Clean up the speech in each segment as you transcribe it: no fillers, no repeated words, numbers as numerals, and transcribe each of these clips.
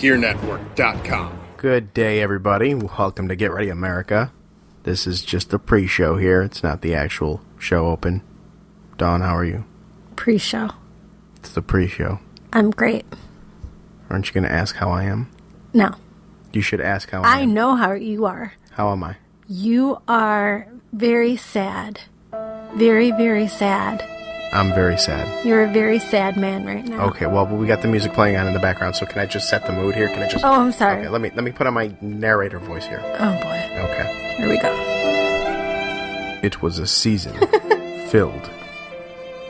GearNetwork.com. Good day, everybody. Welcome to Get Ready America. This is just the pre-show here. It's not the actual show open. Dawn, how are you? Pre-show. It's the pre-show. I'm great. Aren't you going to ask how I am? No. You should ask how I am. I know how you are. How am I? You are very sad. Very, very sad. I'm very sad. You're a very sad man right now. Okay, well, we got the music playing on in the background, so can I just set the mood here? Can I just... Oh, I'm sorry. Okay, let me put on my narrator voice here. Oh, boy. Okay. Here we go. It was a season filled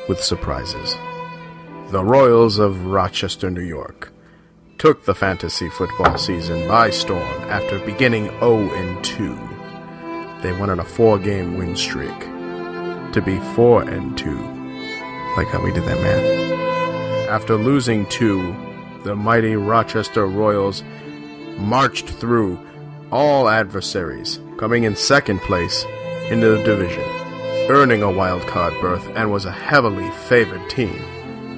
with surprises. The Royals of Rochester, New York took the fantasy football season by storm after beginning 0-2. They went on a 4-game win streak to be 4-2. Like how we did that math. After losing to the mighty Rochester Royals, marched through all adversaries, coming in second place in the division, earning a wild card berth, and was a heavily favored team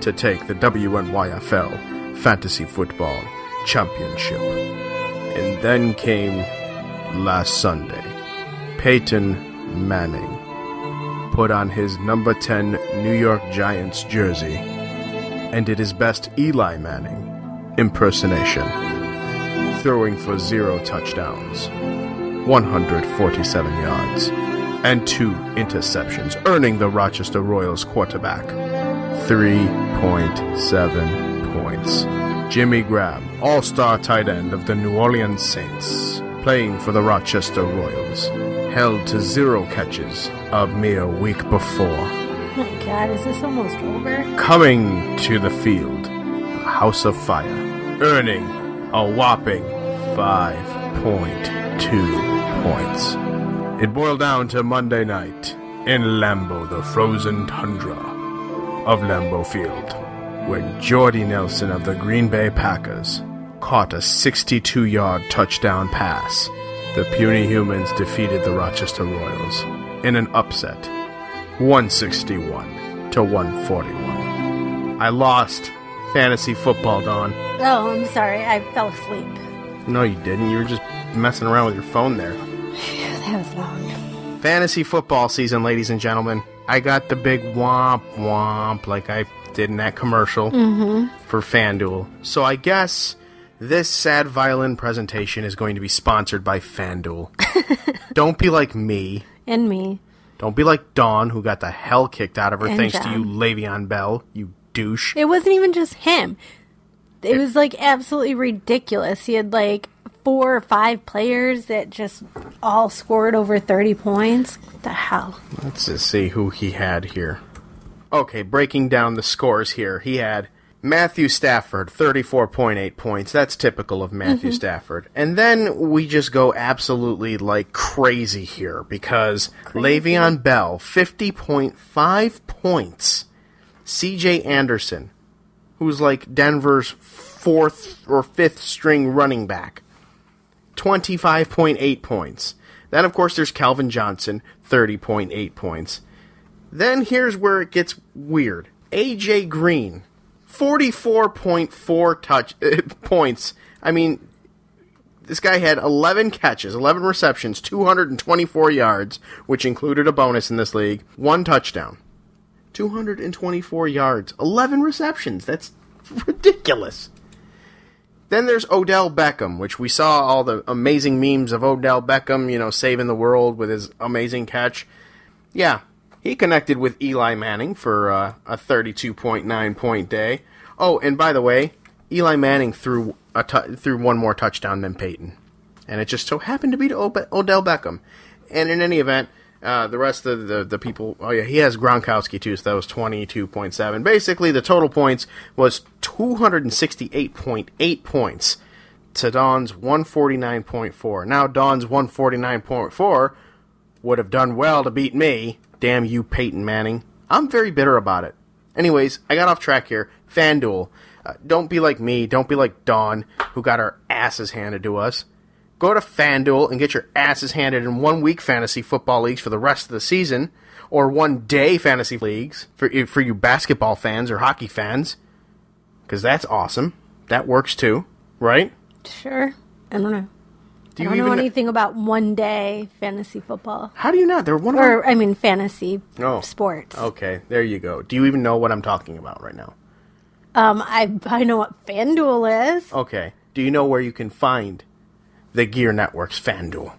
to take the WNYFL Fantasy Football Championship. And then came last Sunday. Peyton Manning put on his number 10 New York Giants jersey and did his best Eli Manning impersonation, throwing for 0 touchdowns, 147 yards, and 2 interceptions, earning the Rochester Royals quarterback 3.7 points. Jimmy Graham, all-star tight end of the New Orleans Saints, playing for the Rochester Royals, held to 0 catches a mere week before. Oh my God, is this almost over? Coming to the field, a house of fire, earning a whopping 5.2 points. It boiled down to Monday night in Lambeau, the frozen tundra of Lambeau Field, when Jordy Nelson of the Green Bay Packers caught a 62-yard touchdown pass. The puny humans defeated the Rochester Royals in an upset, 161-141. I lost fantasy football, Dawn. Oh, I'm sorry. I fell asleep. No, you didn't. You were just messing around with your phone there. That was long. Fantasy football season, ladies and gentlemen. I got the big womp womp like I did in that commercial for FanDuel. So I guess this sad violin presentation is going to be sponsored by FanDuel. Don't be like me. And me. Don't be like Dawn, who got the hell kicked out of her And thanks John. to you, Le'Veon Bell, you douche. It wasn't even just him. It was, like, absolutely ridiculous. He had, like, 4 or 5 players that just all scored over 30 points. What the hell? Let's just see who he had here. Okay, breaking down the scores here. He had Matthew Stafford, 34.8 points. That's typical of Matthew Stafford. And then we just go absolutely, like, crazy here because Le'Veon Bell, 50.5 points. C.J. Anderson, who's like Denver's 4th or 5th string running back, 25.8 points. Then, of course, there's Calvin Johnson, 30.8 points. Then here's where it gets weird. A.J. Green, 44.4 points. I mean, this guy had 11 catches, 11 receptions, 224 yards, which included a bonus in this league, 1 touchdown. 224 yards, 11 receptions. That's ridiculous. Then there's Odell Beckham, which we saw all the amazing memes of Odell Beckham, you know, saving the world with his amazing catch. Yeah, he connected with Eli Manning for a 32.9 point day. Oh, and by the way, Eli Manning threw one more touchdown than Peyton. And it just so happened to be to Odell Beckham. And in any event, the rest of the people... Oh, yeah, he has Gronkowski, too, so that was 22.7. Basically, the total points was 268.8 points to Dawn's 149.4. Now, Dawn's 149.4 would have done well to beat me. Damn you, Peyton Manning. I'm very bitter about it. Anyways, I got off track here. FanDuel. Don't be like me. Don't be like Dawn, who got our asses handed to us. Go to FanDuel and get your asses handed in 1 week fantasy football leagues for the rest of the season, or 1 day fantasy leagues for you basketball fans or hockey fans, because that's awesome. That works too, right? Sure. I don't know. Do I you don't know even anything about one-day fantasy football. How do you not? They're one of our... Or, I mean, fantasy sports. Okay, there you go. Do you even know what I'm talking about right now? I know what FanDuel is. Okay. Do you know where you can find the Gear Network's FanDuel?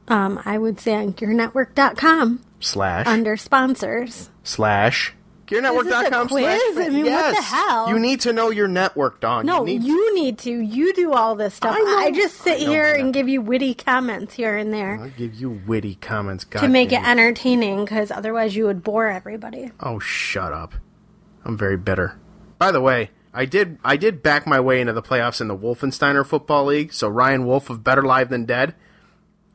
I would say on GearNetwork.com. / Under sponsors. / GearNetwork.com. Is this a quiz? I mean, yes. what the hell? You need to know your network, Dawn. No, you need to. You do all this stuff. I just sit here and give you witty comments here and there. I'll give you witty comments. To make it entertaining, because otherwise you would bore everybody. Oh, shut up. I'm very bitter. By the way, I did back my way into the playoffs in the Wolfensteiner Football League, so Ryan Wolfe of Better Live Than Dead,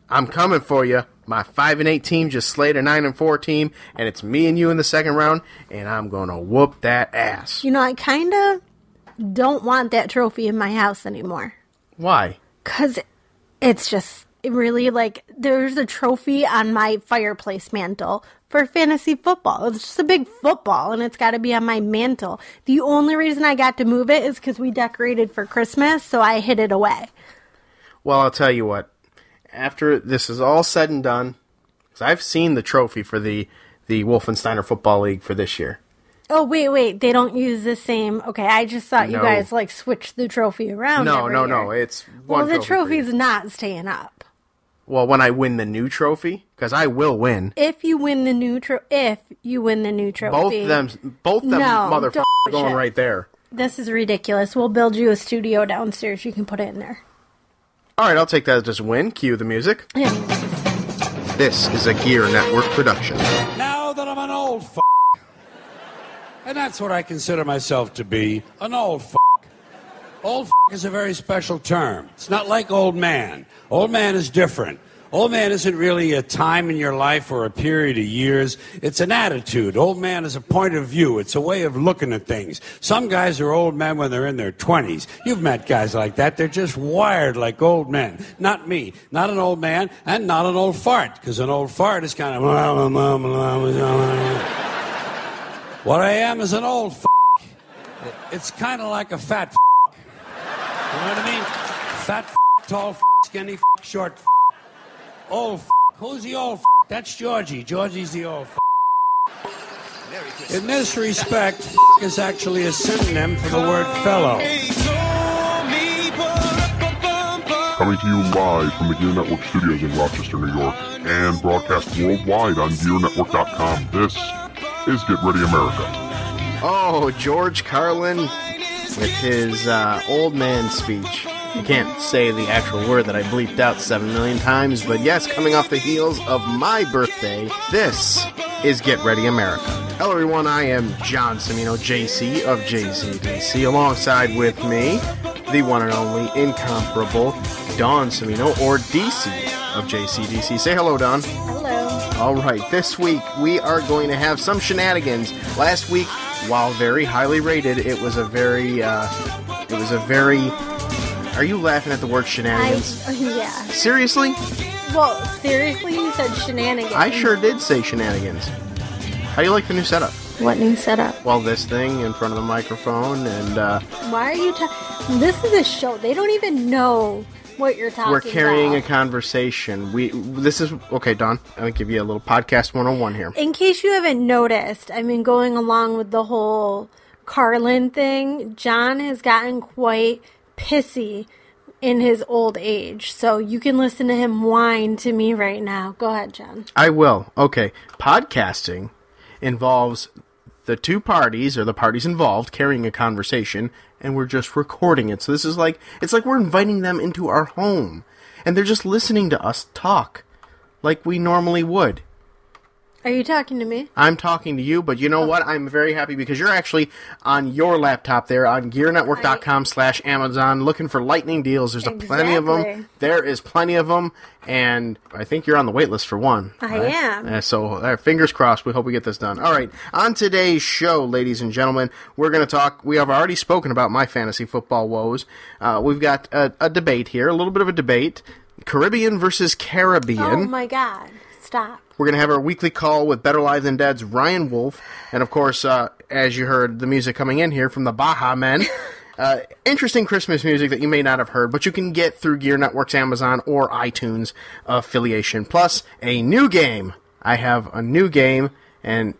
I'm coming for you. My 5-8 team just slayed a 9-4 team, and it's me and you in the second round, and I'm going to whoop that ass. You know, I kind of don't want that trophy in my house anymore. Why? Because it's just really like there's a trophy on my fireplace mantle for fantasy football. It's just a big football, and it's got to be on my mantle. The only reason I got to move it is because we decorated for Christmas, so I hid it away. Well, I'll tell you what. After this is all said and done, because I've seen the trophy for the Wolfensteiner Football League for this year. Oh, wait. They don't use the same... Okay, I just thought you guys, like, switched the trophy around every year. It's one trophy. Well, the trophy's not staying up. Well, when I win the new trophy, because I will win. If you win the new trophy... Both them motherfuckers going right there. This is ridiculous. We'll build you a studio downstairs. You can put it in there. All right, I'll take that as a win. Cue the music. Yeah. This is a Gear Network production. Now that I'm an old and that's what I consider myself to be, an old Old is a very special term. It's not like old man. Old man is different. Old man isn't really a time in your life or a period of years. It's an attitude. Old man is a point of view. It's a way of looking at things. Some guys are old men when they're in their 20s. You've met guys like that. They're just wired like old men. Not me. Not an old man and not an old fart. Because an old fart is kind of... What I am is an old It's kind of like a fat You know what I mean? Fat tall skinny short old Who's the old That's Georgie. Georgie's the old In this respect, is actually a synonym for the word fellow. Coming to you live from the Gear Network studios in Rochester, New York, and broadcast worldwide on GearNetwork.com. This is Get Ready America. Oh, George Carlin with his old man speech. I can't say the actual word that I bleeped out 7 million times, but yes, coming off the heels of my birthday, this is Get Ready America. Hello everyone, I am John Cimino, JC of JCDC, alongside with me, the one and only incomparable Dawn Cimino, or DC of JCDC. Say hello, Dawn. Hello. Alright, this week we are going to have some shenanigans. Last week, while very highly rated, it was a very... Are you laughing at the word shenanigans? Yeah. Seriously? Well, seriously, you said shenanigans. I sure did say shenanigans. How do you like the new setup? What new setup? Well, this thing in front of the microphone and... Why are you talking... This is a show. They don't even know what you're talking about. We're carrying a conversation. This is... Okay, Dawn, I'm going to give you a little podcast 101 here. In case you haven't noticed, I mean, going along with the whole Carlin thing, John has gotten quite pissy in his old age. So you can listen to him whine to me right now. Go ahead, John. I will. Okay. Podcasting involves the two parties, or the parties involved, carrying a conversation, and we're just recording it. So this is like, it's like we're inviting them into our home, and they're just listening to us talk like we normally would. Are you talking to me? I'm talking to you, but you know what? I'm very happy because you're actually on your laptop there on GearNetwork.com/Amazon looking for lightning deals. There's plenty of them. There is plenty of them, and I think you're on the wait list for one. I am. So fingers crossed. We hope we get this done. All right. On today's show, ladies and gentlemen, we're going to talk. We have already spoken about my fantasy football woes. We've got a debate here, a little bit of a debate. Caribbean versus Caribbean. Oh, my God. Stop. We're going to have our weekly call with Better Live Than Dead's Ryan Wolfe. And, of course, as you heard the music coming in here from the Baha Men, Interesting Christmas music that you may not have heard, but you can get through Gear Network's Amazon or iTunes affiliation. Plus, a new game. I have a new game, and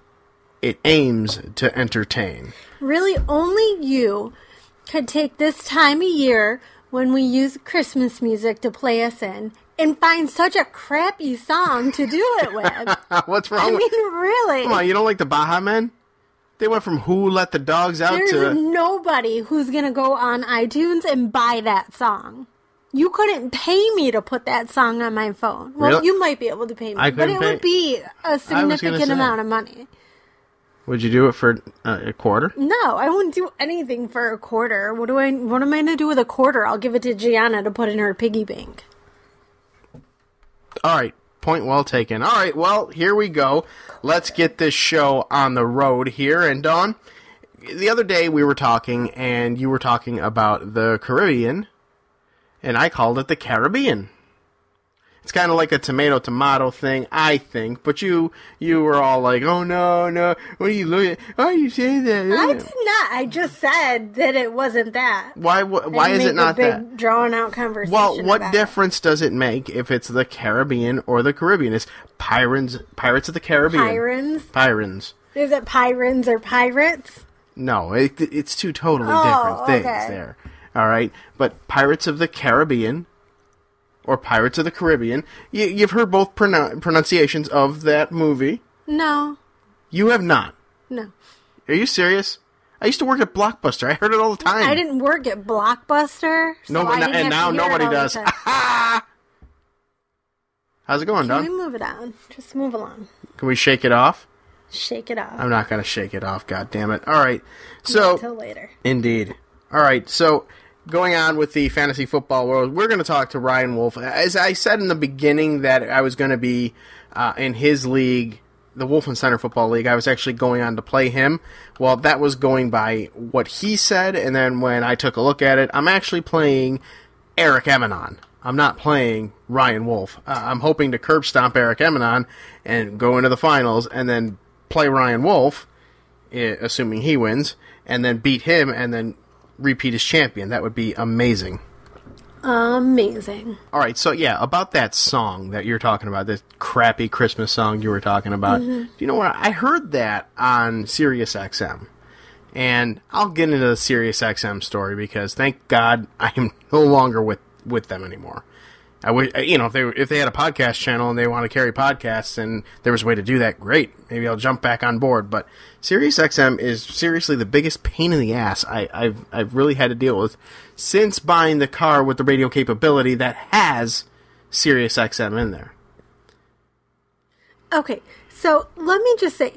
it aims to entertain. Really, only you could take this time of year when we use Christmas music to play us in and find such a crappy song to do it with. What's wrong with... really. Come on, you don't like the Baja Men? They went from Who Let the Dogs Out There's to... nobody who's going to go on iTunes and buy that song. You couldn't pay me to put that song on my phone. Well, Really? you might be able to pay me, but it would be a significant amount of money. Would you do it for a quarter? No, I wouldn't do anything for a quarter. What am I going to do with a quarter? I'll give it to Gianna to put in her piggy bank. All right. Point well taken. All right, well, here we go. Let's get this show on the road here. And, Dawn, the other day we were talking, and you were talking about the Caribbean, and I called it the Caribbean. It's kind of like a tomato thing, I think, but you were all like, oh, no, what are you looking at? Why are you saying that? I did not. I just said that it wasn't that. Why is it not that? Big, drawn-out conversation. Well, what difference does it make if it's the Caribbean or the Caribbean? It's Pirates of the Caribbean. Pirates. Is it Pirates or Pirates? No, it's two totally different things there. All right? But Pirates of the Caribbean or Pirates of the Caribbean, you've heard both pronunciations of that movie. No. You have not? No. Are you serious? I used to work at Blockbuster. I heard it all the time. I didn't work at Blockbuster. No, and now nobody does. How's it going, Don? Can we move it on? Just move along. Can we shake it off? Shake it off. I'm not going to shake it off, God damn it. All right. So, until later. Indeed. All right. So, going on with the fantasy football world, we're going to talk to Ryan Wolfe. As I said in the beginning that I was going to be in his league, the Wolf and Center Football League, I was actually going on to play him. Well, that was going by what he said, and then when I took a look at it, I'm actually playing Eric Emanon. I'm not playing Ryan Wolfe. I'm hoping to curb stomp Eric Emanon and go into the finals, and then play Ryan Wolfe, assuming he wins, and then beat him, and then repeat as champion. That would be amazing. Amazing. All right, so yeah, about that song that you're talking about, this crappy Christmas song you were talking about. Mm-hmm. Do you know what? I heard that on Sirius XM, and I'll get into the Sirius XM story because thank God I am no longer with them anymore. I wish, if they had a podcast channel and they want to carry podcasts and there was a way to do that, great. Maybe I'll jump back on board. But Sirius XM is seriously the biggest pain in the ass I've really had to deal with since buying the car with the radio capability that has Sirius XM in there. Okay, so let me just say,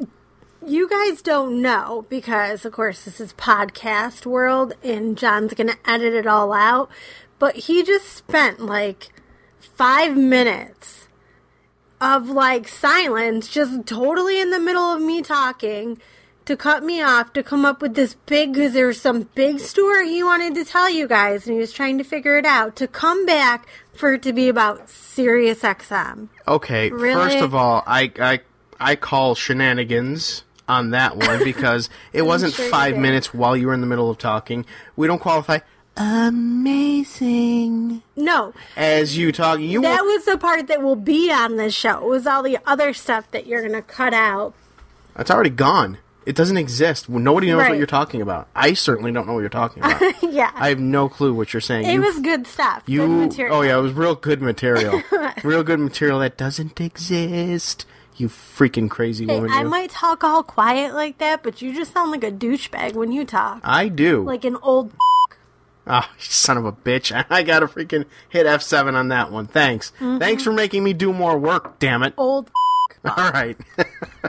you guys don't know because, of course, this is podcast world and John's going to edit it all out. But he just spent 5 minutes of silence, just totally in the middle of me talking, to cut me off, to come up with this because there was some big story he wanted to tell you guys, and he was trying to figure it out, to come back for it to be about Sirius XM. Okay, really? First of all, I call shenanigans on that one because it wasn't sure 5 minutes while you were in the middle of talking. We don't qualify. Amazing. No. As you talk, that was the part that will be on this show. It was all the other stuff that you're going to cut out. It's already gone. It doesn't exist. Nobody knows Right. what you're talking about. I certainly don't know what you're talking about. Yeah. I have no clue what you're saying. It was good stuff. Good material. Oh, yeah, it was real good material. Real good material that doesn't exist. You freaking crazy woman. I might talk all quiet like that, but you just sound like a douchebag when you talk. I do. Like an old... Oh, you son of a bitch. I gotta freaking hit F7 on that one. Thanks. Mm-hmm. Thanks for making me do more work, damn it. Old All right.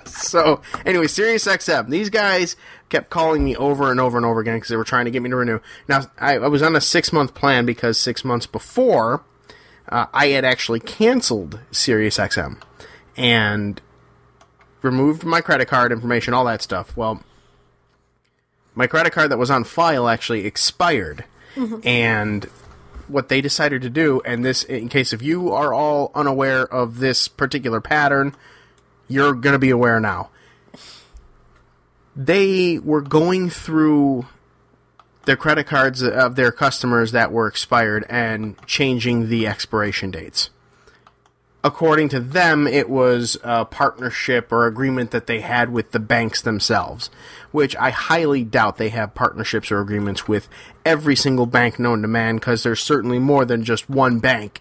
So, anyway, Sirius XM. These guys kept calling me over and over and over again because they were trying to get me to renew. Now, I was on a 6-month plan because 6 months before, I had actually canceled Sirius XM and removed my credit card information, all that stuff. Well, my credit card that was on file actually expired. Mm-hmm. And what they decided to do, and this, in case if you are all unaware of this particular pattern, you're going to be aware now. They were going through their credit cards of their customers that were expired and changing the expiration dates. According to them, it was a partnership or agreement that they had with the banks themselves, which I highly doubt they have partnerships or agreements with every single bank known to man, because there's certainly more than just one bank,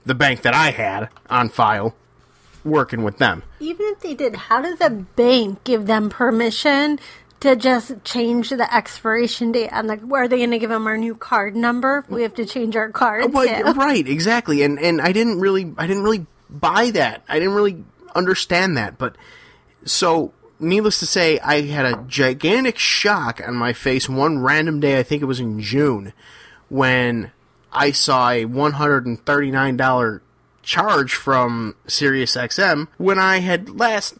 the bank that I had on file, working with them. Even if they did, how does a bank give them permission to just change the expiration date on the? Are they going to give them our new card number? We have to change our card. Well, right, exactly. And I didn't really buy that. I didn't really understand that. But so, needless to say, I had a gigantic shock on my face one random day. I think it was in June, when I saw a $139 charge from Sirius XM when I had last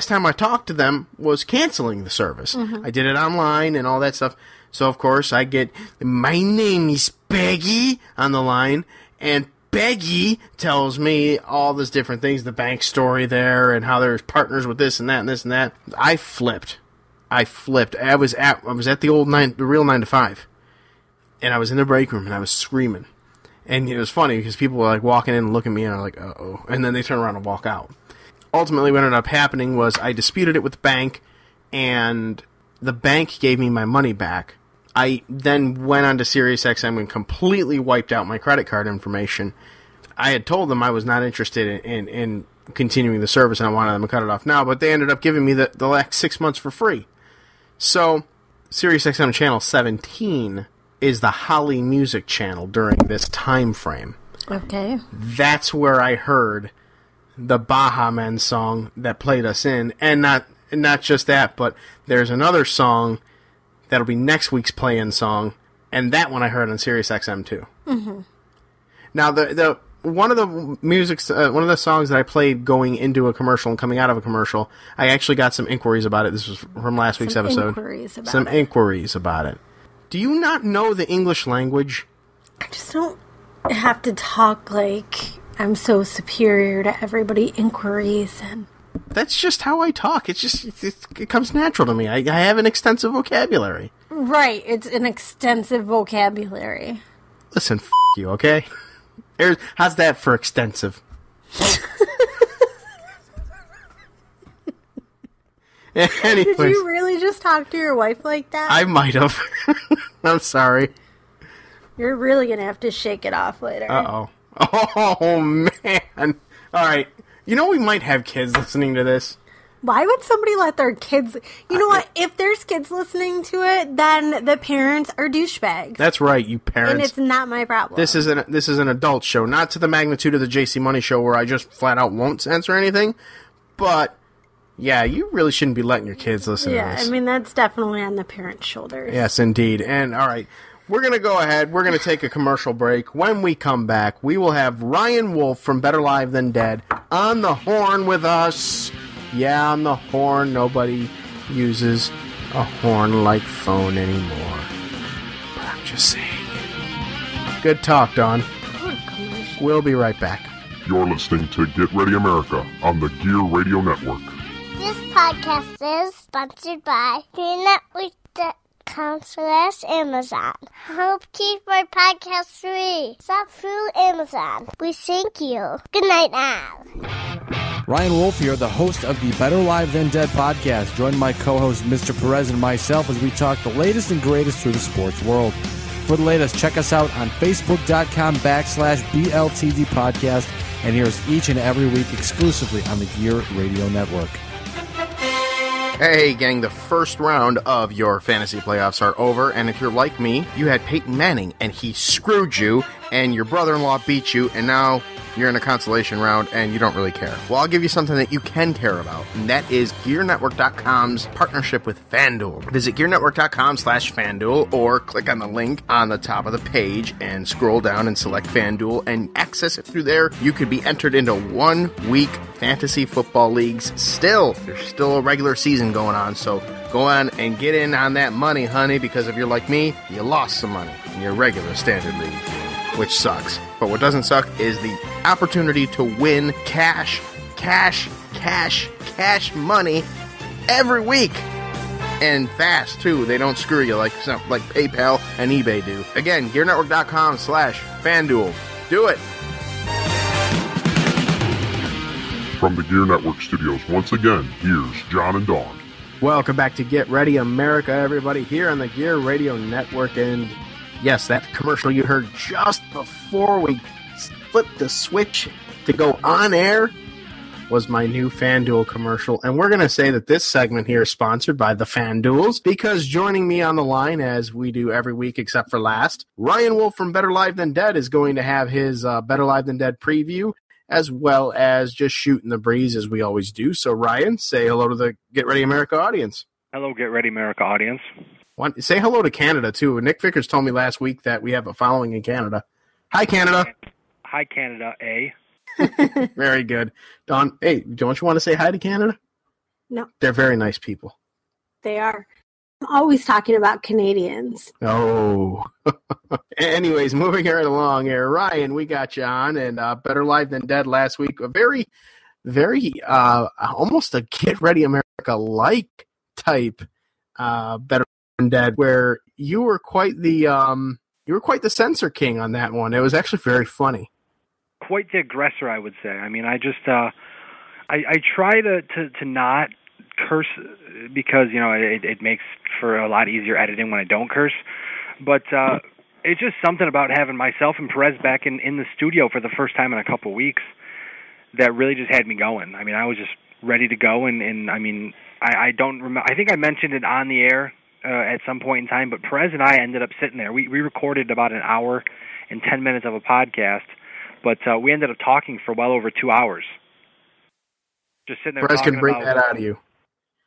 time I talked to them was canceling the service. Mm-hmm. I did it online and all that stuff. So, of course, I get, "My name is Peggy" on the line, and Peggy tells me all these different things, the bank story there, and how there's partners with this and that and this and that. I flipped. I was at the real 9 to 5, and I was in the break room, and I was screaming. And it was funny, because people were like walking in and looking at me, and I'm like, uh-oh. And then they turn around and walk out. Ultimately, what ended up happening was I disputed it with the bank, and the bank gave me my money back. I then went on to Sirius XM and completely wiped out my credit card information. I had told them I was not interested in continuing the service, and I wanted them to cut it off now, but they ended up giving me the last 6 months for free. So, Sirius XM Channel 17 is the Holly Music channel during this time frame. Okay. That's where I heard the Baha Men song that played us in, and not just that, but there's another song that'll be next week's play-in song, and that one I heard on Sirius XM too. Mm-hmm. Now, one of the songs that I played going into a commercial and coming out of a commercial, I actually got some inquiries about it. This was from last week's episode. Inquiries about it. Do you not know the English language? I just don't have to talk like I'm so superior to everybody. Inquiries and... That's just how I talk. It comes natural to me. I have an extensive vocabulary. Right. It's an extensive vocabulary. Listen, you, okay? How's that for extensive? Anyways, did you really just talk to your wife like that? I might have. I'm sorry. You're really going to have to shake it off later. Uh-oh. Oh, man. All right. You know, we might have kids listening to this. Why would somebody let their kids... You know what? If there's kids listening to it, then the parents are douchebags. That's right, you parents. And it's not my problem. This is an adult show, not to the magnitude of the JC Money Show, where I just flat out won't censor anything. But, yeah, you really shouldn't be letting your kids listen to this. Yeah, I mean, that's definitely on the parents' shoulders. Yes, indeed. And, all right, we're going to go ahead. We're going to take a commercial break. When we come back, we will have Ryan Wolfe from Better Live Than Dead on the horn with us. Yeah, on the horn. Nobody uses a horn-like phone anymore. But I'm just saying. Good talk, Dawn. We'll be right back. You're listening to Get Ready America on the Gear Radio Network. This podcast is sponsored by GearNetwork.com/Amazon. Help keep our podcast free. Stop through Amazon. We thank you. Good night now. Ryan Wolfe here, the host of the Better Live Than Dead podcast. Join my co-host, Mr. Perez, and myself as we talk the latest and greatest through the sports world. For the latest, check us out on Facebook.com/BLTD podcast, and hear us each and every week exclusively on the Gear Radio Network. Hey, gang, the first round of your fantasy playoffs are over, and if you're like me, you had Peyton Manning, and he screwed you, and your brother-in-law beat you, and now you're in a consolation round, and you don't really care. Well, I'll give you something that you can care about, and that is GearNetwork.com's partnership with FanDuel. Visit GearNetwork.com/FanDuel, or click on the link on the top of the page and scroll down and select FanDuel and access it through there. You could be entered into 1-week fantasy football leagues still. There's still a regular season going on, so go on and get in on that money, honey, because if you're like me, you lost some money in your regular standard league, which sucks. But what doesn't suck is the opportunity to win cash money every week. And fast, too. They don't screw you like PayPal and eBay do. Again, GearNetwork.com/FanDuel. Do it. From the Gear Network studios, once again, here's John and Dawn. Welcome back to Get Ready America, everybody, here on the Gear Radio Network. And yes, that commercial you heard just before we flipped the switch to go on air was my new FanDuel commercial. And we're going to say that this segment here is sponsored by the FanDuels, because joining me on the line, as we do every week except for last, Ryan Wolfe from Better Live Than Dead is going to have his Better Live Than Dead preview, as well as just shooting the breeze as we always do. So, Ryan, say hello to the Get Ready America audience. Hello, Get Ready America audience. Say hello to Canada, too. Nick Vickers told me last week that we have a following in Canada. Hi, Canada. Hi, Canada, A. Very good. Dawn, hey, don't you want to say hi to Canada? No. They're very nice people. They are. I'm always talking about Canadians. Oh. Anyways, moving right along here. Ryan, we got you on, and Better Live Than Dead last week. A very, very, almost a Get Ready America-like type Better Than Dead, where you were quite the censor king on that one. It was actually very funny. Quite the aggressor, I would say. I mean, I just, I try to not curse because, you know, it makes for a lot easier editing when I don't curse. But it's just something about having myself and Perez back in the studio for the first time in a couple weeks that really just had me going. I mean, I was just ready to go. And I mean, I don't remember. I think I mentioned it on the air at some point in time, but Perez and I ended up sitting there. We recorded about an hour and 10 minutes of a podcast. But we ended up talking for well over 2 hours. Just sitting there Perez talking can bring about, that out of you.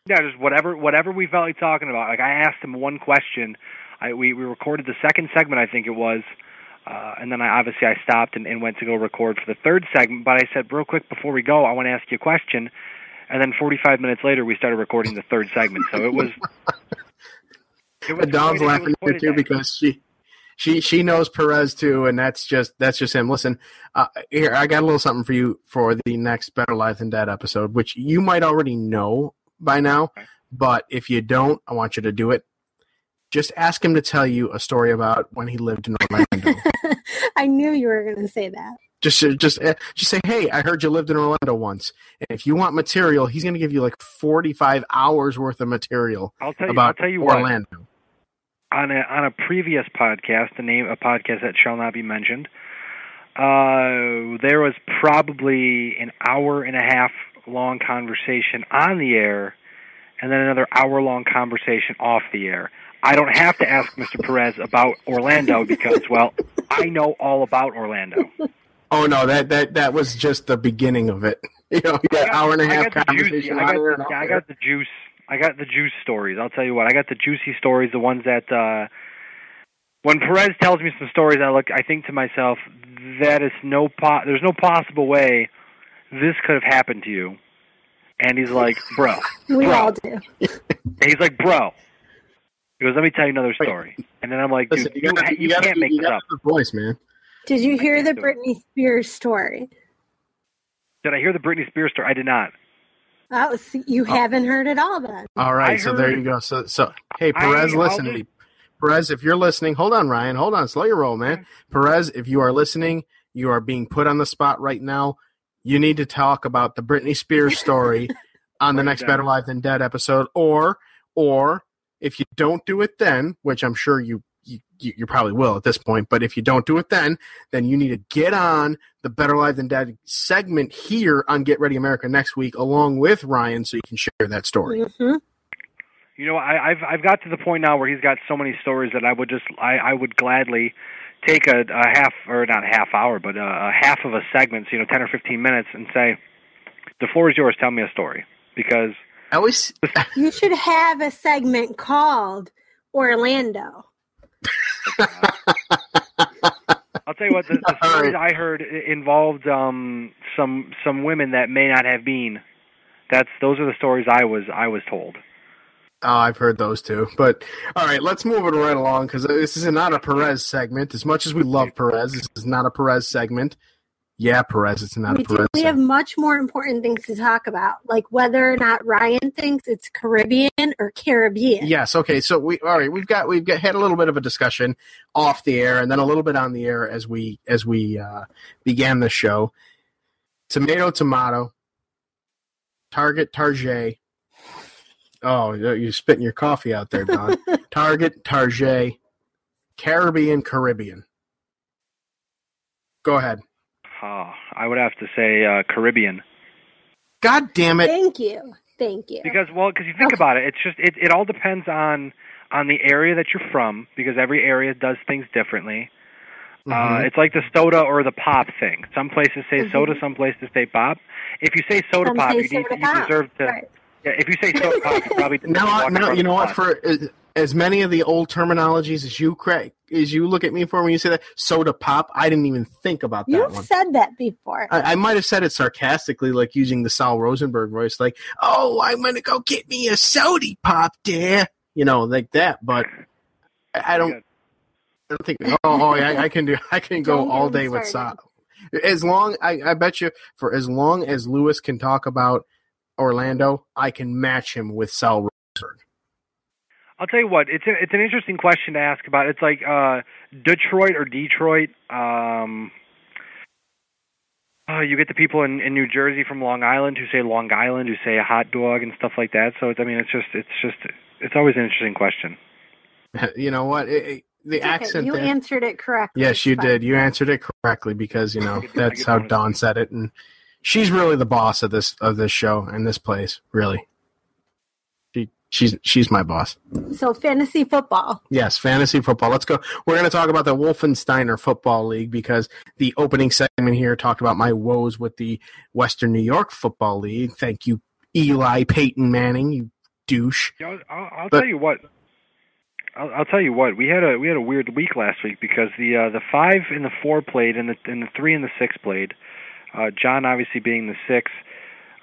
Yeah, just whatever we felt like talking about. Like, I asked him one question. We recorded the second segment, I think it was, and then I stopped and went to go record for the third segment. But I said, real quick before we go, I want to ask you a question. And then 45 minutes later, we started recording the third segment. So it was. Dawn's laughing here too because she knows Perez too, and that's just him. Listen, here, I got a little something for you for the next Better Live Than Dead episode, which you might already know by now, but if you don't, I want you to do it. Just ask him to tell you a story about when he lived in Orlando. I knew you were going to say that. Just say, hey, I heard you lived in Orlando once. And if you want material, he's going to give you like 45 hours worth of material about Orlando. What. On a previous podcast, a podcast that shall not be mentioned, there was probably an hour and a half long conversation on the air, and then another hour-long conversation off the air. I don't have to ask Mr. Perez about Orlando because, well, I know all about Orlando. Oh no, that was just the beginning of it. You know, hour and a half conversation. I got the juice. I got the juice stories. I'll tell you what. I got the juicy stories, the ones that when Perez tells me some stories, I think to myself, there's no possible way this could have happened to you. And he's like, bro. We all do. He's like, bro. He goes, let me tell you another story. And then I'm like, dude, you can't make this up. The voice, man. Did you hear the Britney Spears story? Did I hear the Britney Spears story? I did not. Oh, see, you haven't heard it all then. All right, so there you go. So hey, Perez, listen to me. Perez, if you're listening, hold on, Ryan. Hold on. Slow your roll, man. Okay. Perez, if you are listening, you are being put on the spot right now. You need to talk about the Britney Spears story on the next Better Live Than Dead episode. Or if you don't do it then, which I'm sure you probably will at this point, but if you don't do it then you need to get on the Better Live Than Dead segment here on Get Ready America next week along with Ryan so you can share that story. Mm-hmm. You know, I've got to the point now where he's got so many stories that I would gladly take a half, or not a half hour, but a half of a segment, 10 or 15 minutes, and say, the floor is yours, tell me a story. Because you should have a segment called Orlando. I'll tell you what, the stories I heard involved some women that may not have been. Those are the stories I was told. Oh, I've heard those too. But, all right, let's move it right along because this is not a Perez segment. As much as we love Perez, this is not a Perez segment. Yeah, Perez. It's not a Perez. We have much more important things to talk about, like whether or not Ryan thinks it's Caribbean or Caribbean. Yes. Okay. So we've had a little bit of a discussion off the air, and then a little bit on the air as we began the show. Tomato. Target. Oh, you're spitting your coffee out there, Don. Target. Caribbean. Go ahead. I would have to say Caribbean. God damn it! Thank you. Because you think about it, it's just it all depends on the area that you're from, because every area does things differently. Mm-hmm. It's like the soda or the pop thing. Some places say soda, some places say pop. If you say soda pop, you deserve to. Right. Yeah, if you say soda pop, you probably no. You know what? For as many of the old terminologies as you look at me for when you say that soda pop, I didn't even think about that. You've said that before. I might have said it sarcastically, like using the Sal Rosenberg voice, like, "Oh, I'm gonna go get me a soda pop, dear," like that. But I don't think. I can go all day with Sal. As long I bet you for as long as Lewis can talk about Orlando, I can match him with Sal Rosenberg. I'll tell you what, it's an interesting question to ask about. It's like Detroit or Detroit. You get the people in New Jersey from Long Island who say Long Island, who say a hot dog and stuff like that. So it's always an interesting question. You know what? The accent. You answered it correctly. Yes, you did. You answered it correctly because that's how Dawn said it, and she's really the boss of this show and this place. Really. She's my boss. So fantasy football. Yes, fantasy football. Let's go. We're going to talk about the Wolfensteiner Football League because the opening segment here talked about my woes with the Western New York Football League. Thank you, Eli Peyton Manning, you douche. I'll tell you what. I'll tell you what. We had a weird week last week because the 5 and the 4 played and the 3 and the 6 played. John obviously being the 6.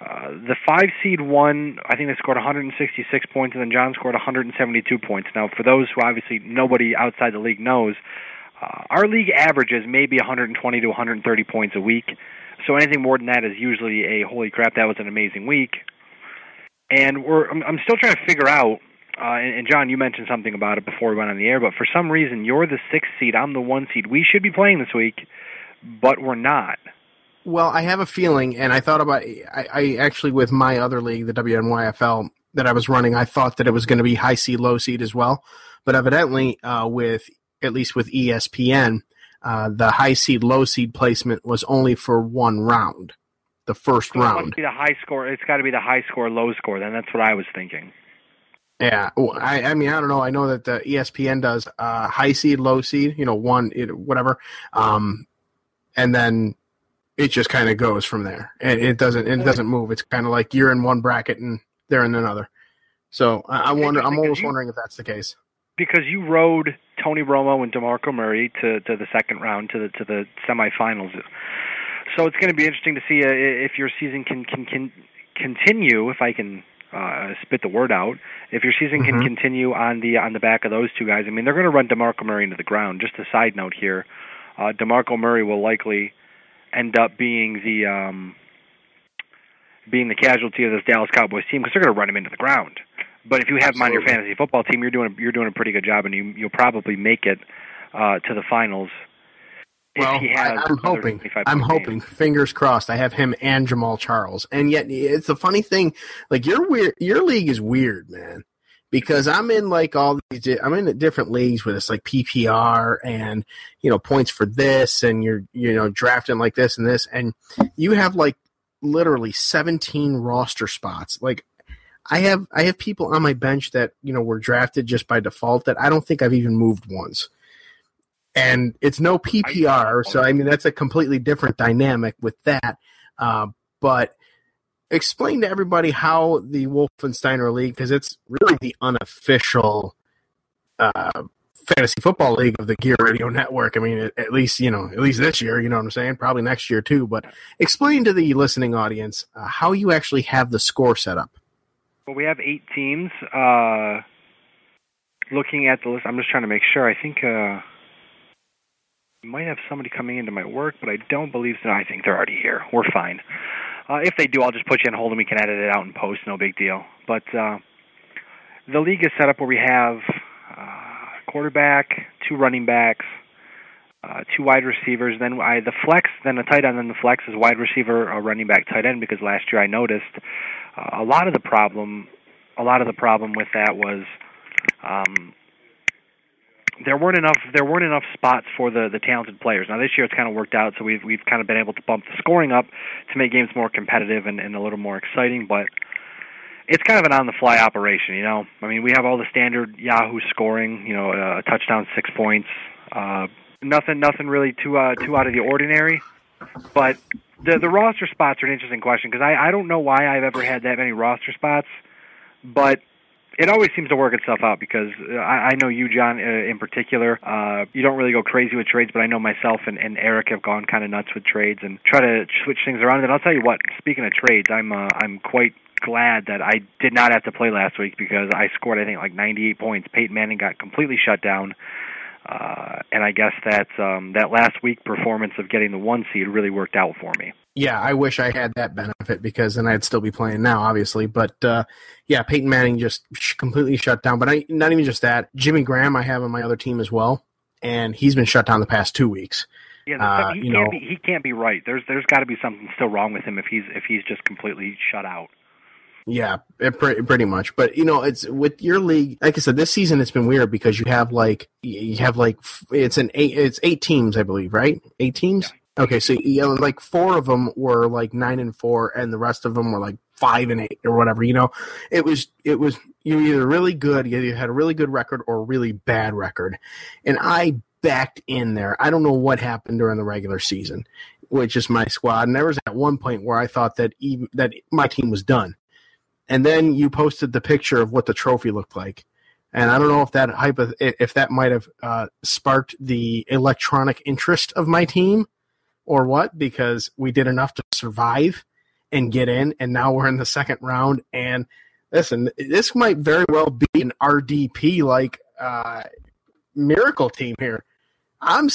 The 5 seed won. I think they scored 166 points, and then John scored 172 points. Now, for those who obviously nobody outside the league knows, our league averages maybe 120 to 130 points a week. So anything more than that is usually a holy crap, that was an amazing week. And I'm still trying to figure out. And John, you mentioned something about it before we went on the air, but for some reason you're the 6th seed, I'm the 1 seed. We should be playing this week, but we're not. Well, I have a feeling, and I thought about I actually, with my other league, the WNYFL, that I was running, I thought that it was going to be high seed, low seed as well. But evidently, at least with ESPN, the high seed, low seed placement was only for one round, the first round. It must be the high score. It's got to be the high score, low score. Then that's what I was thinking. Yeah, I mean, I don't know. I know that the ESPN does high seed, low seed, whatever, and then it just kind of goes from there. And it doesn't move. It's kind of like you're in one bracket and they're in another. So I'm almost wondering if that's the case. Because you rode Tony Romo and DeMarco Murray to the second round, to the semifinals. So it's going to be interesting to see if your season can continue, if I can spit the word out, if your season can continue on the back of those two guys. I mean, they're going to run DeMarco Murray into the ground. Just a side note here, DeMarco Murray will likely end up being the casualty of this Dallas Cowboys team because they're going to run him into the ground. But if you have him on your fantasy football team, you're doing a pretty good job, and you'll probably make it to the finals. Well, I'm hoping. Fingers crossed. I have him and Jamal Charles, and yet it's a funny thing. Like your league is weird, man. Because I'm in I'm in different leagues with it's like PPR and points for this, and you're drafting like this and this, and you have like literally 17 roster spots. Like I have people on my bench that were drafted just by default that I don't think I've even moved once. And it's no PPR, so I mean that's a completely different dynamic with that. But explain to everybody how the Wolfensteiner League, because it's really the unofficial fantasy football league of the Gear Radio Network. I mean, at least this year, you know what I'm saying? Probably next year too. But explain to the listening audience how you actually have the score set up. Well, we have 8 teams. Looking at the list, I'm just trying to make sure. I think. Might have somebody coming into my work, but I don't believe so. I think they're already here. We're fine. If they do, I'll just put you on hold and we can edit it out and post. No big deal. But the league is set up where we have quarterback, 2 running backs, 2 wide receivers, then the flex, then a tight end, then the flex is wide receiver, a running back, tight end. Because last year I noticed a lot of the problem with that was there weren't enough spots for the talented players. Now this year it's kind of worked out, so we've kind of been able to bump the scoring up to make games more competitive and a little more exciting. But it's kind of an on-the-fly operation, you know. I mean, we have all the standard Yahoo scoring, you know, a touchdown, 6 points. Nothing really too out of the ordinary. But the roster spots are an interesting question because I don't know why I've ever had that many roster spots, but it always seems to work itself out because I know you, John, in particular, you don't really go crazy with trades, but I know myself and Eric have gone kind of nuts with trades and try to switch things around. And I'll tell you what, speaking of trades, I'm quite glad that I did not have to play last week because I scored, I think, like 98 points. Peyton Manning got completely shut down. And I guess that last week performance of getting the 1 seed really worked out for me. Yeah, I wish I had that benefit because then I'd still be playing now, obviously. But, yeah, Peyton Manning just completely shut down. But not even just that. Jimmy Graham I have on my other team as well, and he's been shut down the past 2 weeks. Yeah, he can't be right. There's got to be something still wrong with him if he's just completely shut out. Yeah, pretty much. But, you know, it's with your league, like I said, this season it's been weird because you have it's 8 teams, I believe, right? 8 teams? Yeah. Okay, so you know, like 4 of them were like 9-4 and the rest of them were like 5-8 or whatever, you know. It was you're either really good, you either had a really good record or a really bad record. And I backed in there. I don't know what happened during the regular season, which is my squad. And there was at one point where I thought that my team was done. And then you posted the picture of what the trophy looked like. And I don't know if that might have sparked the electronic interest of my team or what, because we did enough to survive and get in, and now we're in the second round. And listen, this might very well be an RDP-like miracle team here. I'm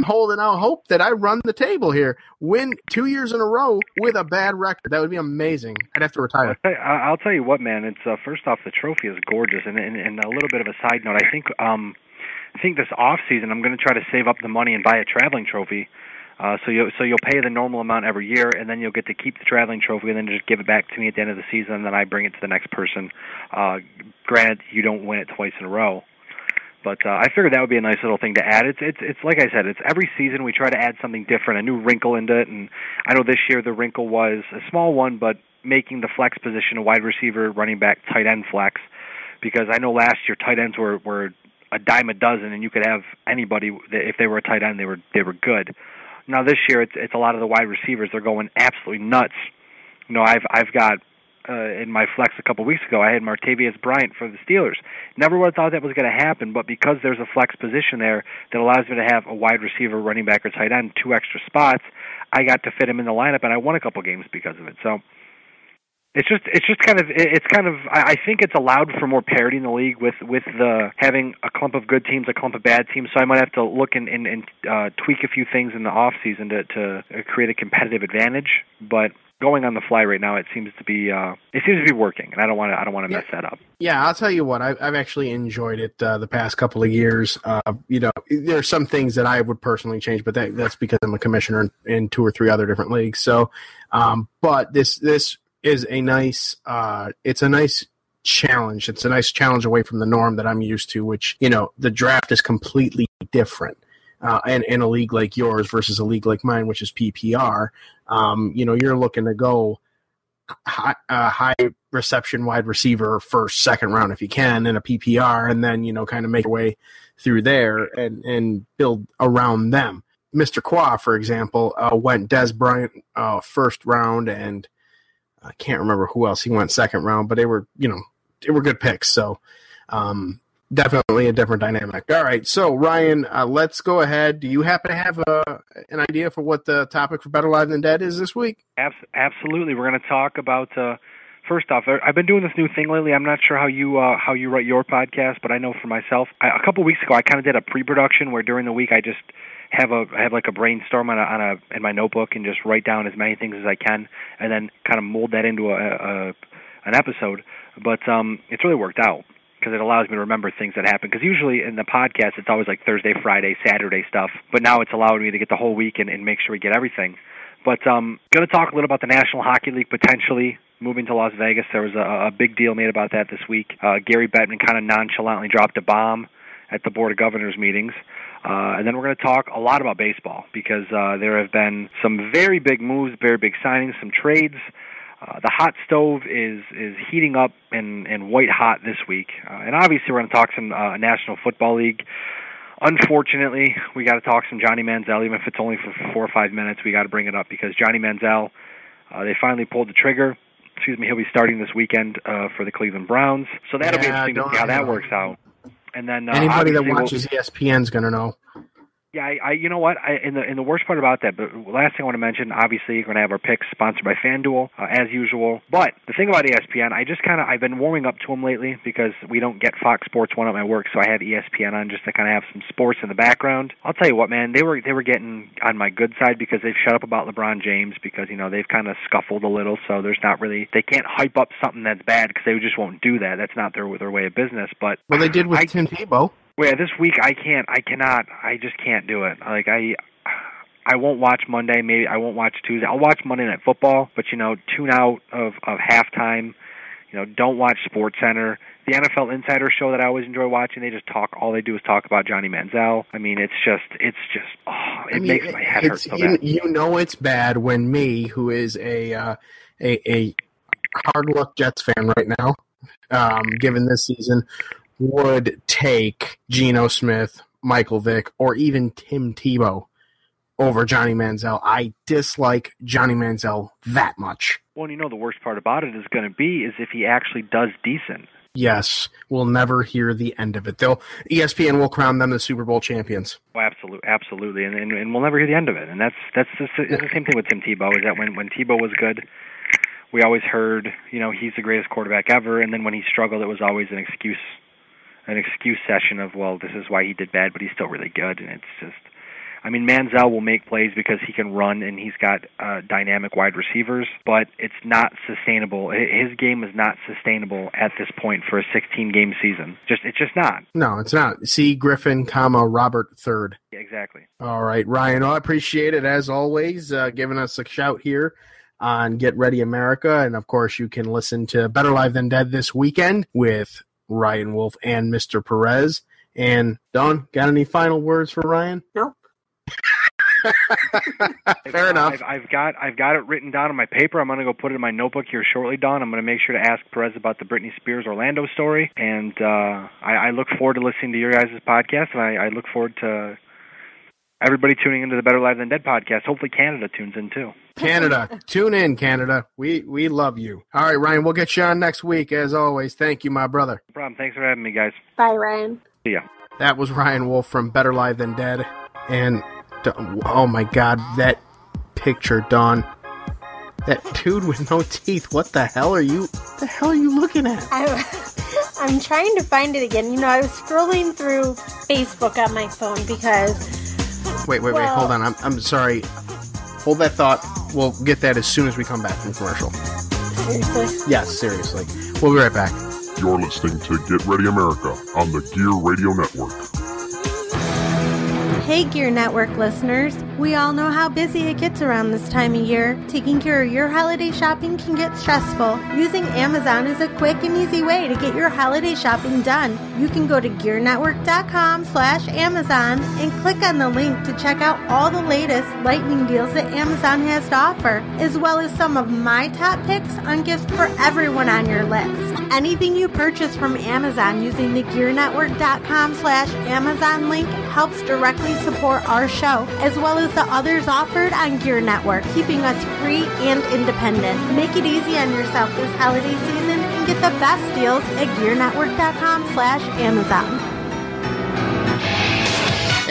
holding out hope that I run the table here, win 2 years in a row with a bad record. That would be amazing. I'd have to retire. I'll tell you what, man. It's first off, the trophy is gorgeous, and a little bit of a side note. I think this off season I'm going to try to save up the money and buy a traveling trophy. So you'll pay the normal amount every year, and then you'll get to keep the traveling trophy, and then just give it back to me at the end of the season, and then I bring it to the next person. Granted, you don't win it twice in a row. But I figured that would be a nice little thing to add. It's like I said, it's every season we try to add something different, a new wrinkle into it. And I know this year the wrinkle was a small one, but making the flex position a wide receiver, running back, tight end flex. Because I know last year tight ends were a dime a dozen, and you could have anybody if they were a tight end, they were good. Now this year it's a lot of the wide receivers. They're going absolutely nuts. You know, I've got. In my flex a couple weeks ago, I had Martavius Bryant for the Steelers. Never would have thought that was going to happen, but because there's a flex position there that allows me to have a wide receiver, running back, or tight end, 2 extra spots, I got to fit him in the lineup, and I won a couple games because of it. So it's kind of I think it's allowed for more parity in the league with the having a clump of good teams, a clump of bad teams. So I might have to look and tweak a few things in the off season to create a competitive advantage, but. Going on the fly right now, it seems to be working, and I don't want to mess that up. Yeah, I'll tell you what, I've actually enjoyed it the past couple of years. You know, there are some things that I would personally change, but that's because I'm a commissioner in 2 or 3 other different leagues. So, but this is a nice it's a nice challenge. It's a nice challenge away from the norm that I'm used to, which, you know, the draft is completely different. And in a league like yours versus a league like mine, which is PPR, you know, you're looking to go high reception wide receiver first, second round if you can in a PPR, and then, you know, kind of make your way through there and build around them. Mr. Qua, for example, went Des Bryant first round, and I can't remember who else he went second round, but they were good picks. So, definitely a different dynamic. All right, so Ryan, let's go ahead. Do you happen to have an idea for what the topic for Better Live Than Dead is this week? Absolutely. We're going to talk about, first off, I've been doing this new thing lately. I'm not sure how you write your podcast, but I know for myself, a couple weeks ago I kind of did a pre-production where during the week I just have like a brainstorm in my notebook and just write down as many things as I can, and then kind of mold that into an episode. But it's really worked out because it allows me to remember things that happen. Because usually in the podcast, it's always like Thursday, Friday, Saturday stuff. But now it's allowing me to get the whole week and make sure we get everything. But going to talk a little about the National Hockey League potentially moving to Las Vegas. There was a big deal made about that this week. Gary Bettman kind of nonchalantly dropped a bomb at the Board of Governors meetings. And then we're going to talk a lot about baseball because there have been some very big moves, very big signings, some trades. The hot stove is heating up and white hot this week. And obviously we're going to talk some National Football League. Unfortunately, we got to talk some Johnny Manziel, even if it's only for 4 or 5 minutes. We got to bring it up because Johnny Manziel, they finally pulled the trigger. He'll be starting this weekend for the Cleveland Browns. So that'll be interesting to see how that works out. And then anybody that watches ESPN is going to know. Yeah, you know what? In the worst part about that, but last thing I want to mention, obviously, you're going to have our picks sponsored by FanDuel, as usual. But the thing about ESPN, I've been warming up to them lately because we don't get Fox Sports 1 at my work, so I have ESPN on just to kind of have some sports in the background. I'll tell you what, man, they were getting on my good side because they've shut up about LeBron James because, they've kind of scuffled a little, so there's not really, they can't hype up something that's bad because they just won't do that. That's not their way of business. But well, they did with Tim Tebow. Well, yeah, this week I just can't do it. Like I won't watch Monday, maybe I won't watch Tuesday. I'll watch Monday Night Football, but tune out of halftime. Don't watch SportsCenter. The NFL Insider show that I always enjoy watching, they just talk, all they do is talk about Johnny Manziel. I mean, it makes my head hurt so bad. It's bad when me, who is a hard luck Jets fan right now, given this season, would take Geno Smith, Michael Vick, or even Tim Tebow over Johnny Manziel. I dislike Johnny Manziel that much. Well, the worst part about it is going to be is if he actually does decent. Yes, we'll never hear the end of it. ESPN will crown them the Super Bowl champions. Oh, absolutely, and we'll never hear the end of it. And that's the same thing with Tim Tebow. Is that when Tebow was good, we always heard he's the greatest quarterback ever, and then when he struggled, it was always an excuse session of, well, this is why he did bad, but he's still really good. And it's just, Manziel will make plays because he can run and he's got dynamic wide receivers, but it's not sustainable. His game is not sustainable at this point for a 16-game season. It's just not. No, it's not. C. Griffin, Robert III. Yeah, exactly. All right, Ryan, I appreciate it, as always, giving us a shout here on Get Ready America. And, of course, you can listen to Better Live Than Dead this weekend with Ryan Wolfe and Mr. Perez. And Dawn, got any final words for Ryan? No. Fair enough. I've got it written down on my paper. I'm going to go put it in my notebook here shortly, Dawn. I'm going to make sure to ask Perez about the Britney Spears Orlando story. And I look forward to listening to your guys' podcast, and I look forward to everybody tuning into the Better Live Than Dead podcast. Hopefully Canada tunes in too. Canada, tune in, Canada. We love you. All right, Ryan, we'll get you on next week, as always. Thank you, my brother. No problem. Thanks for having me, guys. Bye, Ryan. See ya. That was Ryan Wolfe from Better Live Than Dead. And, oh my God, that picture, Dawn. That dude with no teeth. What the hell are you looking at? I'm trying to find it again. I was scrolling through Facebook on my phone because... Wait, hold on. I'm sorry. Hold that thought. We'll get that as soon as we come back from commercial. Seriously? Yes, seriously. We'll be right back. You're listening to Get Ready America on the Gear Radio Network. Hey, Gear Network listeners. We all know how busy it gets around this time of year. Taking care of your holiday shopping can get stressful. Using Amazon is a quick and easy way to get your holiday shopping done. You can go to gearnetwork.com/Amazon and click on the link to check out all the latest lightning deals that Amazon has to offer, as well as some of my top picks on gifts for everyone on your list. Anything you purchase from Amazon using the gearnetwork.com/Amazon link helps directly support our show, as well as the others offered on Gear Network, keeping us free and independent. Make it easy on yourself this holiday season and get the best deals at gearnetwork.com/Amazon.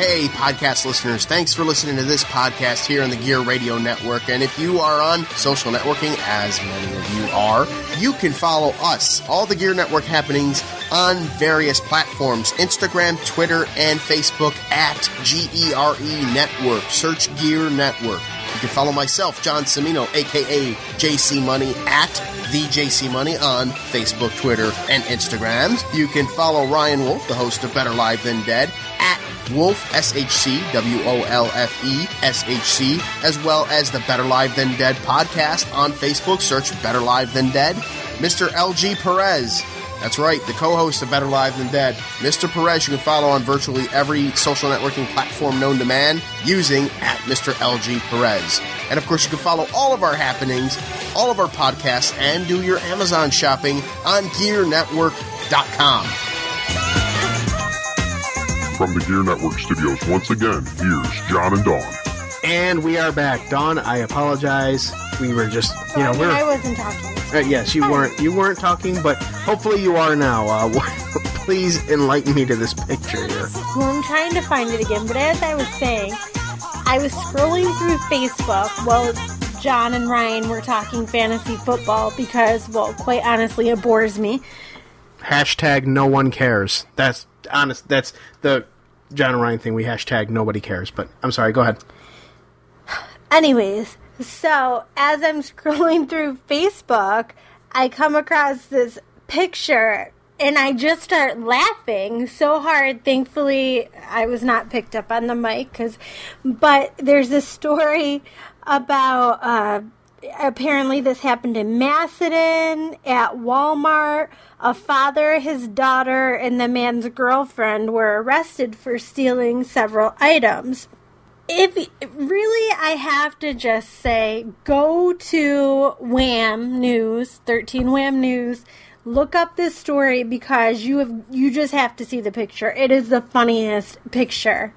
Hey, podcast listeners, thanks for listening to this podcast here on the Gear Radio Network. And if you are on social networking, as many of you are, you can follow us, all the Gear Network happenings, on various platforms, Instagram, Twitter, and Facebook at GERE Network. Search Gear Network. You can follow myself, John Cimino, a.k.a. JC Money, at the JC Money on Facebook, Twitter, and Instagram. You can follow Ryan Wolfe, the host of Better Live Than Dead, at Wolfe, SHC, WOLFE, SHC, as well as the Better Live Than Dead podcast on Facebook. Search Better Live Than Dead. Mr. LG Perez, that's right, the co-host of Better Live Than Dead. Mr. Perez, you can follow on virtually every social networking platform known to man using at Mr. LG Perez. And of course, you can follow all of our happenings, all of our podcasts, and do your Amazon shopping on GearNetwork.com. From the Gear Network studios, once again, here's John and Dawn. And we are back. Dawn, I apologize. We were just, I wasn't talking. Yes, you weren't talking, but hopefully you are now. Please enlighten me to this picture here. Well, I'm trying to find it again, but as I was saying, I was scrolling through Facebook while John and Ryan were talking fantasy football because, well, quite honestly, it bores me. Hashtag no one cares. That's honest. That's the John and Ryan thing. We hashtag nobody cares, but I'm sorry, go ahead. Anyways, so as I'm scrolling through Facebook, I come across this picture and I just start laughing so hard. Thankfully, I was not picked up on the mic, but there's a story about, apparently this happened in Macedon at Walmart. A father, his daughter, and the man's girlfriend were arrested for stealing several items. I have to just say, go to Wham News, 13 Wham News, look up this story because you just have to see the picture. It is the funniest picture.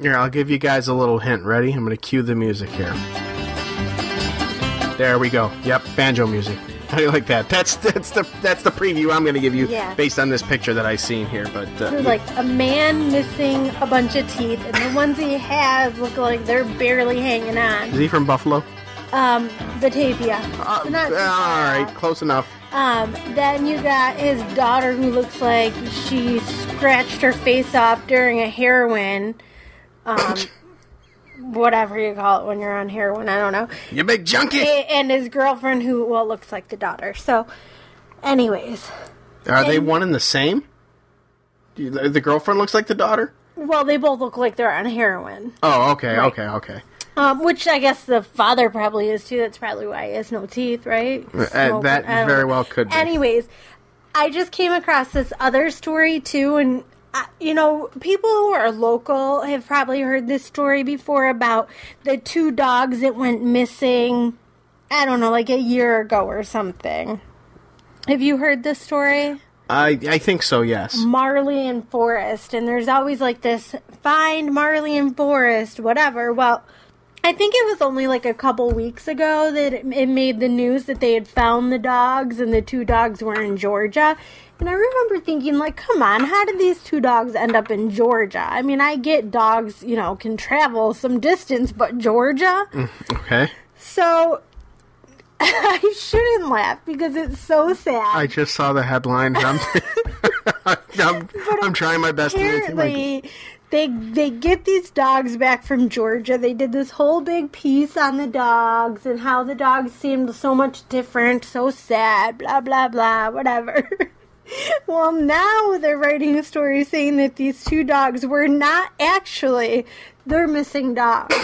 Here, I'll give you guys a little hint. Ready? I'm going to cue the music here. There we go. Yep, banjo music. How do you like that? That's the preview I'm going to give you based on this picture that I've seen here. But there's like a man missing a bunch of teeth, and the ones he has look like they're barely hanging on. Is he from Buffalo? Batavia. So not all right, close enough. Then you got his daughter who looks like she scratched her face off during a heroin. Whatever you call it when you're on heroin, I don't know. You big junkie! And his girlfriend who, well, looks like the daughter. So, anyways. Are they one and the same? The girlfriend looks like the daughter? Well, they both look like they're on heroin. Oh, okay, right. okay. Which I guess the father probably is too. That's probably why he has no teeth, right? That very well could be. Anyways, I just came across this other story too, and people who are local have probably heard this story before about the two dogs that went missing, I don't know, like a year ago or something. Have you heard this story? I think so, yes. Marley and Forrest, and there's always like this, find Marley and Forrest, whatever. Well, I think it was only like a couple weeks ago that it made the news that they had found the dogs, and the two dogs were in Georgia. And I remember thinking, like, come on, how did these two dogs end up in Georgia? I mean, I get dogs, can travel some distance, but Georgia? Okay. So, I shouldn't laugh because it's so sad. I just saw the headline. I'm trying my best to make it like... They get these dogs back from Georgia. They did this whole big piece on the dogs and how the dogs seemed so much different, so sad, blah, blah, blah, whatever. Well, now they're writing a story saying that these two dogs were not actually their missing dogs.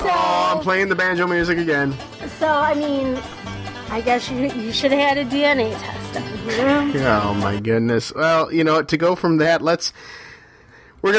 I'm playing the banjo music again. So, I mean, I guess you should have had a DNA test done, Oh, my goodness. Well, to go from that, we'll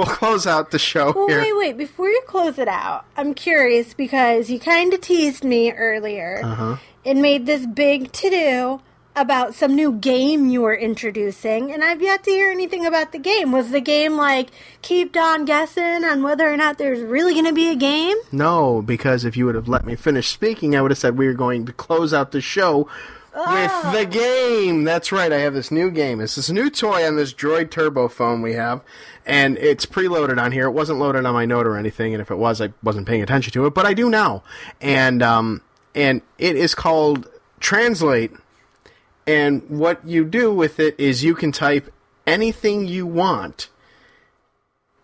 close out the show here. Wait. Before you close it out, I'm curious because you kind of teased me earlier and made this big to-do about some new game you were introducing, and I've yet to hear anything about the game. Was the game like, keep Dawn guessing on whether or not there's really going to be a game? No, because if you would have let me finish speaking, I would have said we were going to close out the show with the game. That's right, I have this new game. It's this new toy on this Droid Turbo phone we have, and it's preloaded on here. It wasn't loaded on my Note or anything, and if it was, I wasn't paying attention to it, but I do now. And it is called Translate, and what you do with it is you can type anything you want,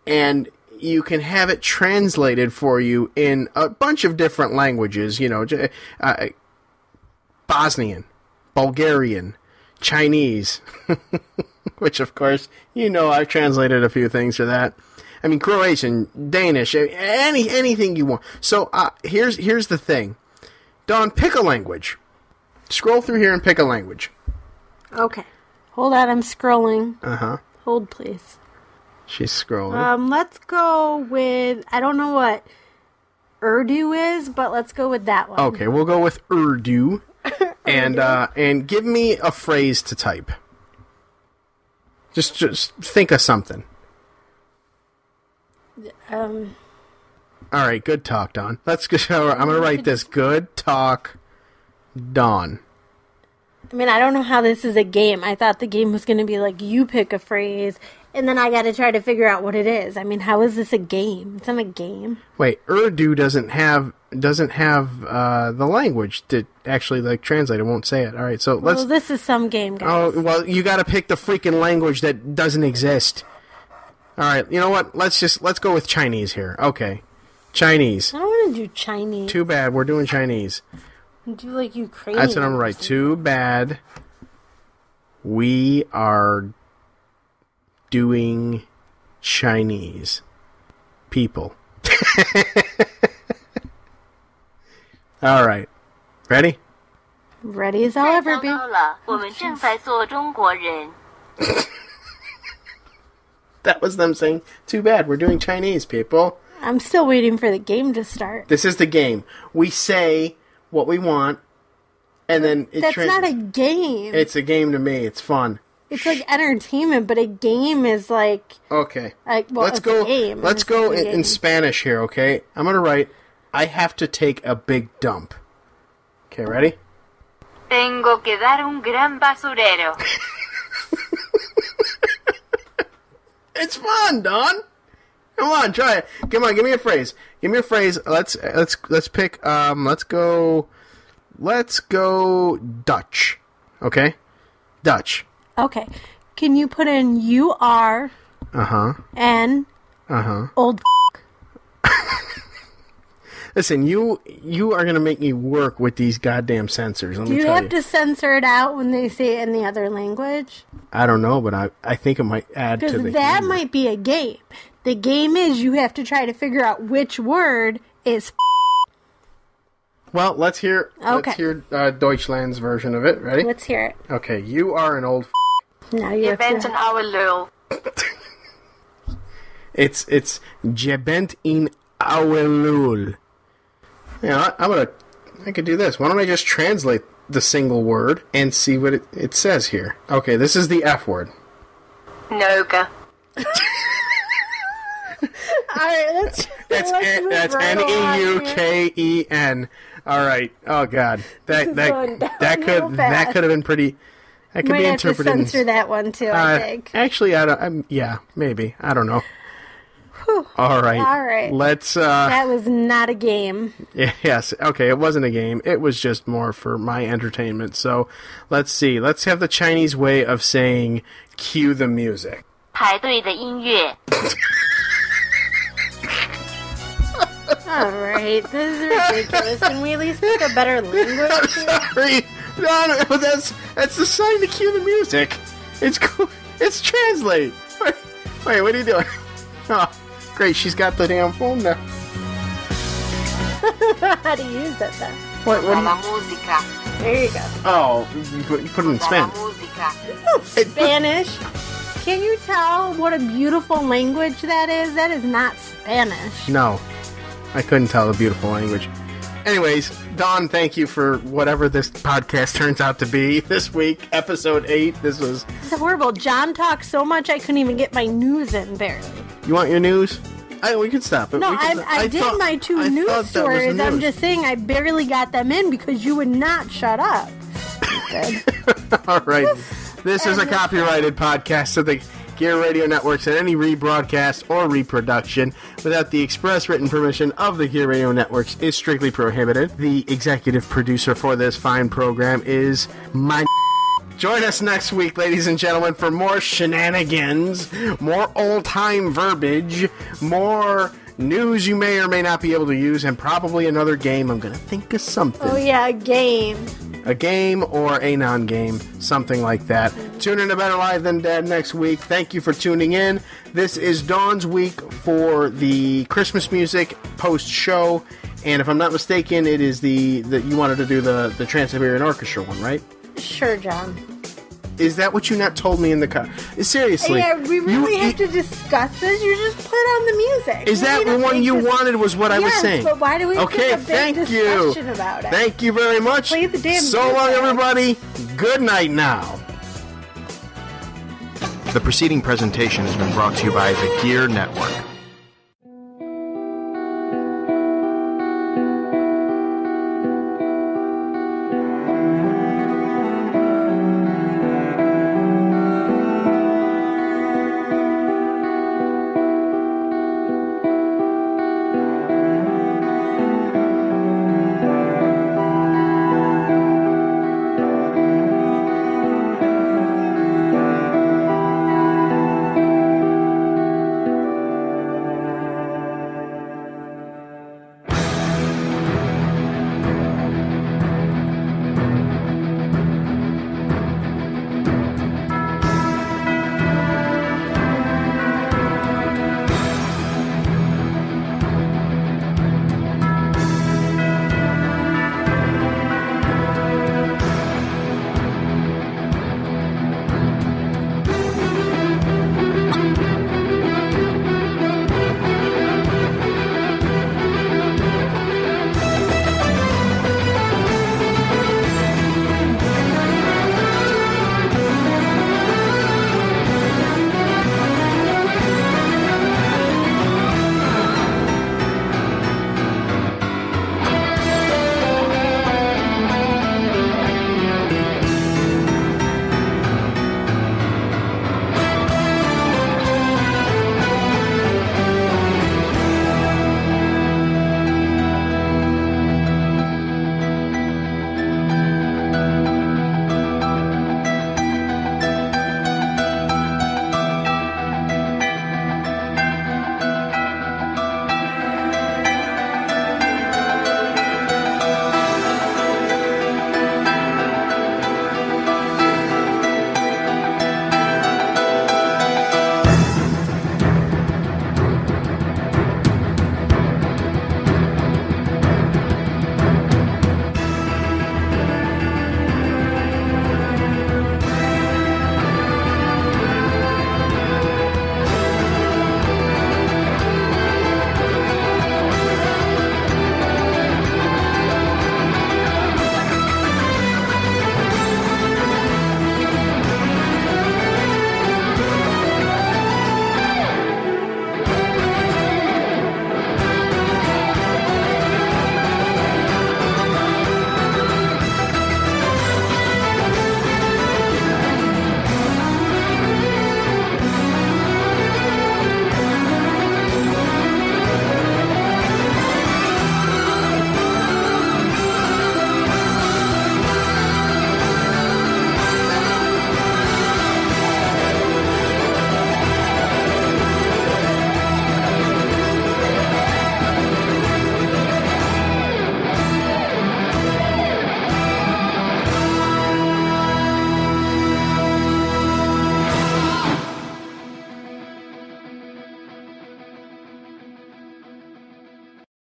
and you can have it translated for you in a bunch of different languages, Bosnian, Bulgarian, Chinese, which, of course, I've translated a few things for that. I mean, Croatian, Danish, anything you want. So here's the thing. Dawn, pick a language. Scroll through here and pick a language. Okay. Hold on, I'm scrolling. Uh-huh. Hold, please. She's scrolling. Let's go with, I don't know what Urdu is, but let's go with that one. Okay, we'll go with Urdu. And give me a phrase to type. Just think of something. All right, good talk, Dawn. Let's go. I'm going to write this. Good talk, Dawn. I mean, I don't know how this is a game. I thought the game was going to be like, you pick a phrase, and then I got to try to figure out what it is. I mean, how is this a game? It's not a game. Wait, Urdu doesn't have the language to actually translate. It won't say it. All right, so let's. Well, this is some game, guys. Oh well, you got to pick the freaking language that doesn't exist. All right, you know what? Let's go with Chinese here. Okay, Chinese. I don't want to do Chinese. Too bad. We're doing Chinese. Do Ukrainian. That's what I'm right. Too bad. We are doing Chinese. People. All right. Ready? Ready as I'll ever be. That was them saying, too bad, we're doing Chinese, people. I'm still waiting for the game to start. This is the game. We say what we want, and then That's not a game. It's a game to me. It's fun. It's like entertainment, but a game is like... Okay. Let's go. Let's go in Spanish here, okay? I'm going to write, I have to take a big dump. Okay, ready? Tengo que dar un gran basurero. It's fun, Dawn. Come on, try it. Come on, give me a phrase. Give me a phrase. Let's pick. Let's go Dutch. Okay, Dutch. Okay. Can you put in UR? And old. Listen, you are gonna make me work with these goddamn censors. Let me tell you. Do you have to censor it out when they say it in the other language? I don't know, but I think it might add to the Because that humor. might be a game. The game is you have to try to figure out which word is. Well, let's hear. Okay. Let's hear Deutschland's version of it. Ready? Let's hear it. Okay, you are an old. Now you have bent to. an oude lul. It's je bent een oude lul. Yeah, I could do this. Why don't I just translate the single word and see what it says here? Okay, this is the F word. Noga. Alright, That's Neuken. All right. Oh God, that could have been pretty. That could Might be have to interpreted. censor that one too, I think. Actually, yeah, maybe. I don't know. Whew. All right. All right. Let's. That was not a game. Yes. Okay. It wasn't a game. It was just more for my entertainment. So, let's see. Let's have the Chinese way of saying "cue the music." 排队的音乐. Alright, this is ridiculous. Can we at least pick a better language? Sorry. No, that's the sign to cue the music. It's cool. It's translate. Wait, what are you doing? Oh, great. She's got the damn phone now. How do you use it then? What La música. There you go. Oh, you put it in La Spanish. música. Spanish. Can you tell what a beautiful language that is? That is not Spanish. No, I couldn't tell the beautiful language. Anyways, Dawn, thank you for whatever this podcast turns out to be this week. Episode 8. This was... It's horrible. John talked so much I couldn't even get my news in, barely. You want your news? We can stop it. No, I did my two news stories. I'm just saying I barely got them in because you would not shut up. stupid. All right. This is a copyrighted podcast of the Gear Radio Networks, and any rebroadcast or reproduction without the express written permission of the Gear Radio Networks is strictly prohibited. The executive producer for this fine program is my... Join us next week, ladies and gentlemen, for more shenanigans, more old-time verbiage, more news you may or may not be able to use, and probably another game. I'm going to think of something. Oh, yeah, a game. A game or a non-game, something like that. Tune in to Better Live Than Dead next week. Thank you for tuning in. This is Dawn's week for the Christmas music post-show, and if I'm not mistaken, it is the you wanted to do the Trans-Siberian Orchestra one, right? Sure, John. Is that what you not told me in the car? Seriously. Yeah, we really have to discuss this. You just put on the music. Is that the one you wanted was what I was saying? But why do we okay, have a big discussion about it? Thank you very much. Play the damn so music. long, everybody. Good night now. The preceding presentation has been brought to you by the Gear Network.